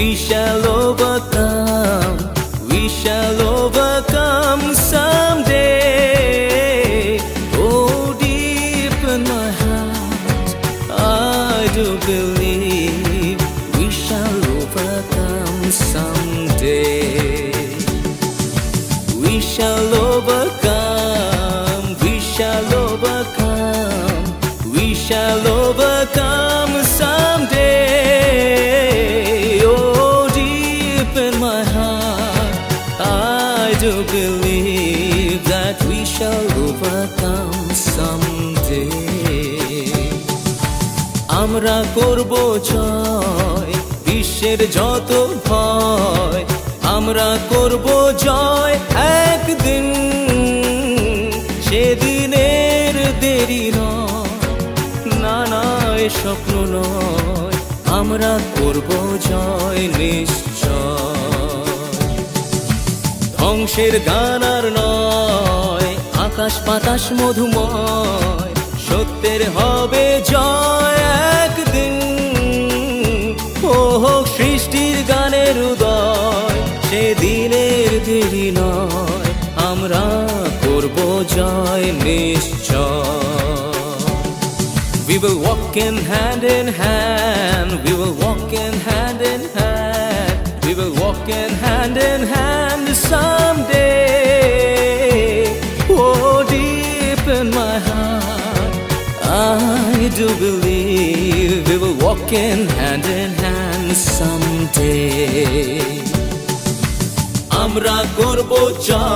We shall overcome, we shall overcome someday. Oh, deep in my heart, I do believe we shall overcome someday. We shall overcome, we shall overcome, we shall overcome someday. Oh, deep in my heart, I do believe that we shall overcome someday. আমরা করব জয় বিশ্বের যত ভয়, আমরা করব জয় একদিন, সেদিনের দেরি নয়, না না এ স্বপ্ন নয়, আমরা করব জয় নিশ্চয়। ধ্বংসের গান আর নয়, আকাশ বাতাস মধুময়, সত্যের হবে জয় একদিন। ও হোক সৃষ্টির গানের উদয়, সেদিনের দেরি নয়, আমরা করব জয় নিশ্চয়। We will walk in hand, we will walk in hand, we will walk in hand someday. Oh, deep in my heart, I do believe we will walk in hand someday. আমরা করব জয়